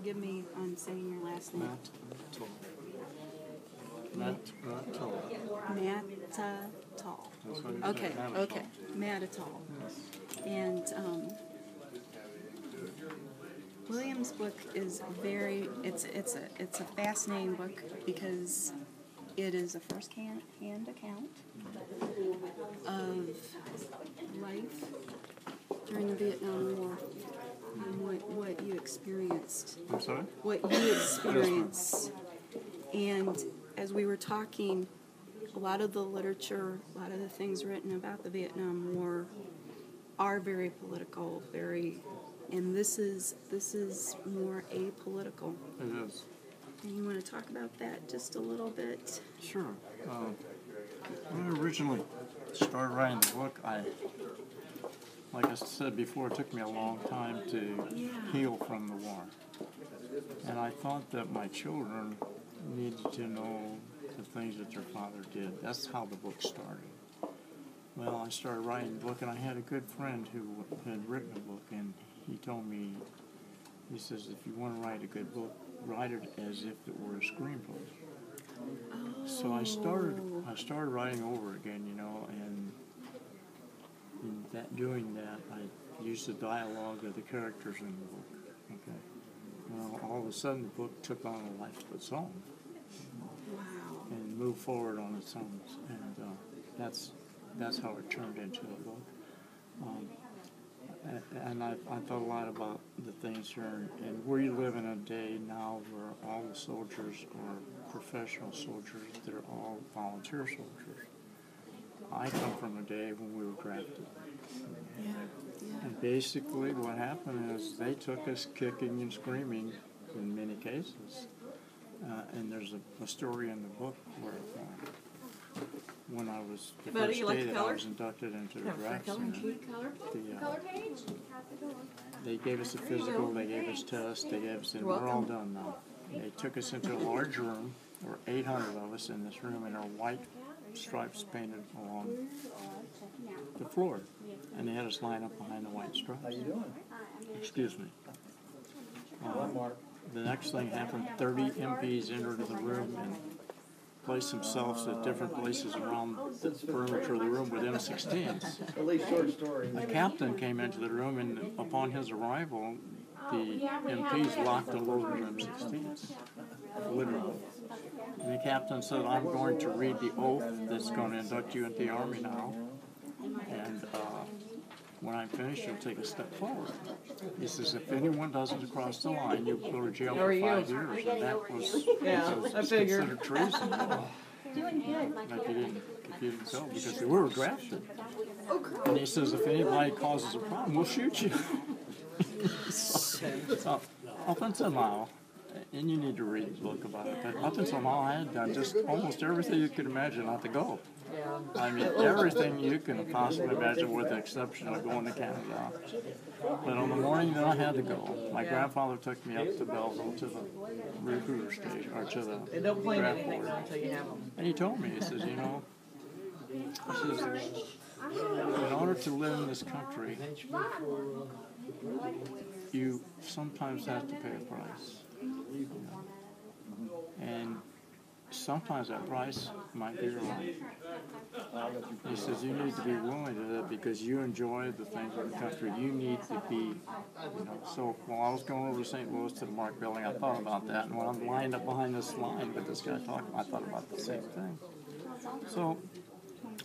forgive me on saying your last name. Mattatal. Mattatal. Okay, okay. Mattatal. And William's book is it's a fascinating book because it is a first-hand account of life during the Vietnam War and what you experienced. I'm sorry? What you experienced. And as we were talking, a lot of the literature, a lot of the things written about the Vietnam War are very political, and this is more apolitical. It is. And you want to talk about that just a little bit? Sure. When I originally started writing the book, like I said before, it took me a long time to heal from the war. And I thought that my children needed to know the things that their father did. That's how the book started. Well, I started writing the book, and I had a good friend who had written a book, and he told me, he says, if you want to write a good book, write it as if it were a screenplay. Oh. So I started writing over again, you know, and doing that, I used the dialogue of the characters in the book. Okay. Well, all of a sudden, the book took on a life of its own. Wow. And moved forward on its own, and that's how it turned into a book. And I thought a lot about the things here, and we live in a day now where all the soldiers are professional soldiers. They're all volunteer soldiers. I come from a day when we were drafted. Yeah. And basically what happened is they took us kicking and screaming in many cases. And there's a story in the book where when I was the first day that I was inducted into the draft center, they gave us a physical, they gave us tests, they gave us, and we're all done now. They took us into a large room. There were 800 of us in this room, and there were white stripes painted along the floor. And they had us line up behind the white stripes. How you doing? Excuse me. The next thing happened, 30 MPs entered the room and placed themselves at different places around the perimeter of the room with M16s. The captain came into the room, and upon his arrival, the MPs locked and loaded M16s, literally. And the captain said, I'm going to read the oath that's going to induct you into the Army now. And when I'm finished, you'll take a step forward. He says, if anyone doesn't cross the line, you'll go to jail for 5 years. And that was considered treason. If you didn't go, because we were drafted. And he says, if anybody causes a problem, we'll shoot you. So, up until now, and you need to read the book about it, but up until now I had done just almost everything you could imagine not to go. I mean, everything you can possibly imagine with the exception of going to Canada. But on the morning that I had to go, my grandfather took me up to Belleville to the recruiter station, or to the draft board. And he told me, he says, you know, he says, in order to live in this country, you sometimes have to pay a price. And sometimes that price might be your life. He says you need to be willing to that because you enjoy the things of the country. You need to be, you know. So while I was going over to St. Louis to the Mark Building, I thought about that. And when I'm lined up behind this line with this guy talking, I thought about the same thing. So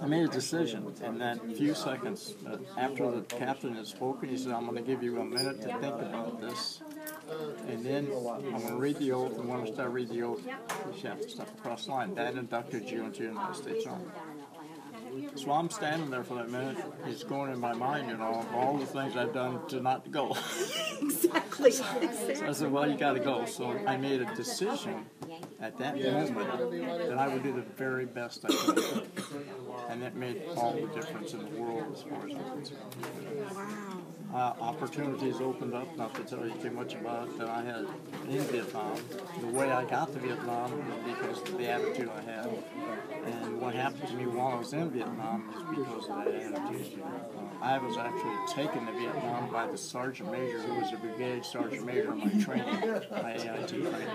I made a decision in that few seconds after the captain had spoken. He said, I'm going to give you a minute to think about this. And then I'm going to read the oath, and when I start reading the oath, you have to step across the line. That inducted you into the United States Army. So I'm standing there for that minute. It's going in my mind, you know, all the things I've done to not go. Exactly. So I said, well, you got to go. So I made a decision at that moment that I would do the very best I could. And that made all the difference in the world as far as I'm concerned. Wow. opportunities opened up, not to tell you too much about it, that I had in Vietnam. The way I got to Vietnam was because of the attitude I had. And what happened to me while I was in Vietnam is because of that attitude. I was actually taken to Vietnam by the sergeant major, who was a brigade sergeant major in my training, my AIT training.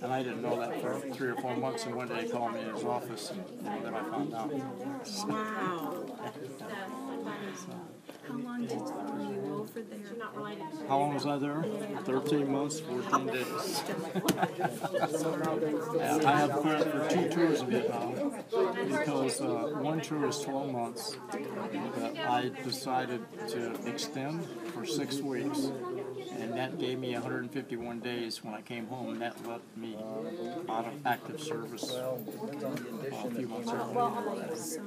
And I didn't know that for 3 or 4 months, and one day he called me in his office, and then I found out. Wow. How long were you over there? How long was I there? 13 months, 14 days. I have credit for 2 tours of Vietnam because one tour is 12 months, but I decided to extend for 6 weeks, and that gave me 151 days when I came home, and that let me out of active service a few months earlier.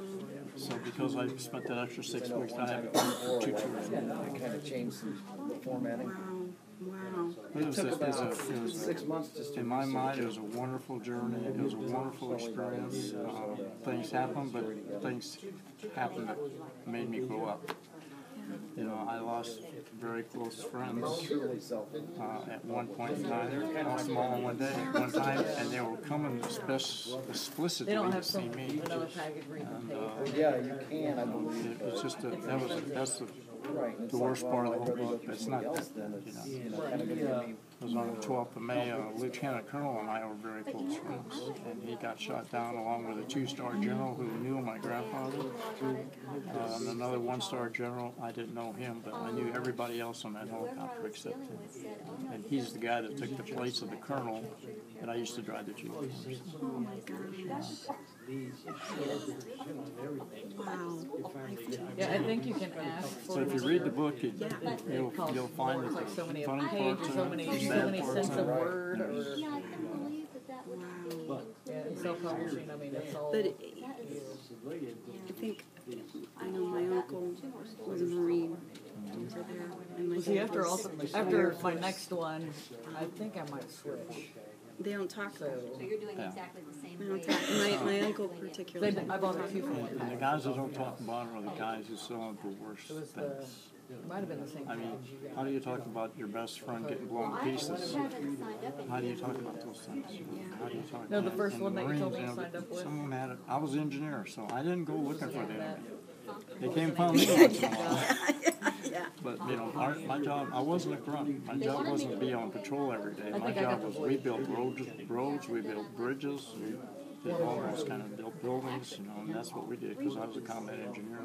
So because I spent that extra 6 weeks, I have 2 tours. Kind of changed the formatting. Wow. It was in my mind, it was a wonderful journey. It was a wonderful experience. Things happened, but things happened that made me grow up. You know, I lost very close friends at one point in time. I lost them all in one day, one time, and they were coming explicitly to see me. And, yeah, you can. I believe. It's just that's the worst part of the whole book. It's not that, you know. It was on the 12th of May. Lieutenant Colonel and I were very close friends, and he got shot down along with a 2-star general who knew my grandfather, and another 1-star general. I didn't know him, but I knew everybody else on that helicopter except him. And he's the guy that took the place of the colonel that I used to drive the Jeep. Oh my gosh. Wow. Yeah, I think you can ask for. So if you read the book, you'll find that like so many funny pages, parts so many cents of word, or Wow. yeah, in self-publishing. I mean, it's all. But I think, I know my uncle was a Marine over there. And my See, dad after was after my next one, I think I might switch. They don't talk. So you're doing exactly the same They way. don't talk. My uncle particularly. I bought a 2-for-1 And the pack. guys that don't talk about it are the guys who saw the worst It was things. it might have been the same. I mean, how do you talk about your best friend getting blown to pieces? How do you talk about those things? How do you talk? No, the first and one that you told me Marines, you signed up with. Someone had it. I was an engineer, so I didn't go looking for the enemy. They came and found me once in a while. But, you know, my job, I wasn't a grunt. My job wasn't to be on patrol every day. My job was we built roads, we built bridges, we did all those kind of built buildings, you know, and that's what we did because I was a combat engineer.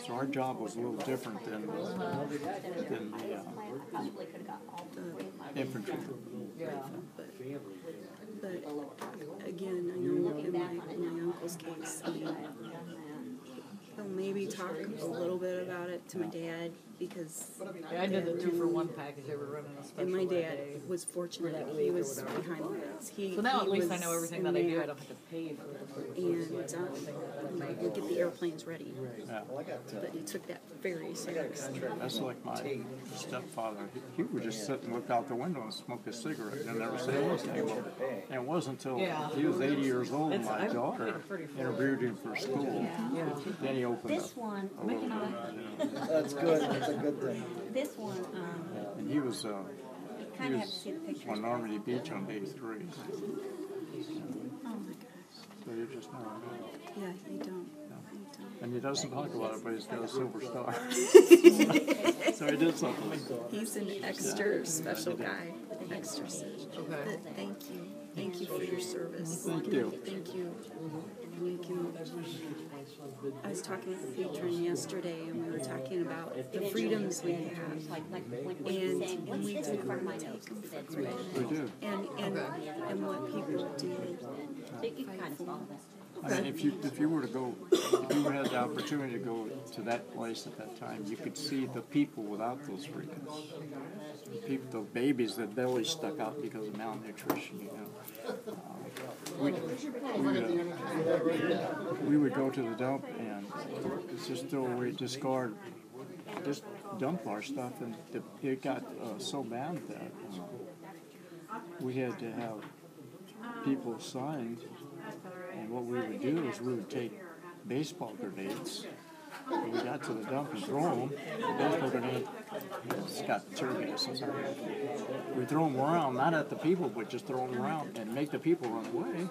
So our job was a little different than the infantry. Yeah. But again, I know in my uncle's case, he'll maybe talk a little bit about it to my dad because. Yeah, I did the 2-for-1 package. They were running a special. And my that dad day. was fortunate that he was behind the lines. So now at he least I was know everything in that I do. there I don't have to pay for it. And would get the airplanes ready. Yeah. But he took that very seriously. That's like my stepfather. He would just sit and look out the window and smoke a cigarette and never say anything. And it wasn't until he was 80 years old and my daughter interviewed him for school. Then he opened This up one, a little bit. That's good. That's a good thing. this one, And he was kind of have to see the pictures. on Normandy Beach on day 3. Oh my gosh. So you just never know. Yeah, you don't. And he doesn't talk about it, but he's got a silver star. So he did something. He's an extra special guy. Extra special. Okay. But thank you. Thank you for your service. Thank you. Thank you. And we can. I was talking with a patron yesterday, and we were talking about the freedoms we have, and we do take them for We granted. do. And what people do. You can kind of follow that. I mean, if you were to go, if you had the opportunity to go to that place at that time, you could see the people without those freedoms. The people, the babies, that belly stuck out because of malnutrition. You know, we would go to the dump and just throw away, discard, just dump our stuff, and it got so bad that we had to have people signed. And what we would do is we would take baseball grenades And we got to the dump and throw them. They put it in. It's got tear gas in there. We throw them around, not at the people, but just throw them around and make the people run away.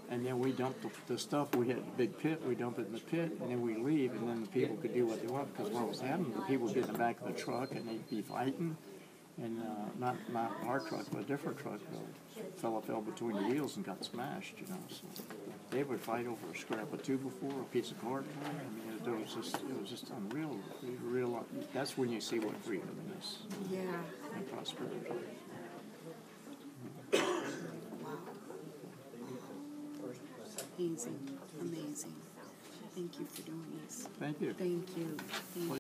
And then we dump the stuff. We had a big pit. We dump it in the pit, and then we leave. And then the people could do what they want, because what was happening, the people would get in the back of the truck and they'd be fighting. And not our truck, but a different truck. The fella fell between the wheels and got smashed. You know, so they would fight over a scrap of 2x4, a piece of cardboard. I mean, it was just unreal. Real. That's when you see what freedom is. Yeah. And prosperity. Amazing. Amazing. Thank you for doing this. Thank you. Thank you.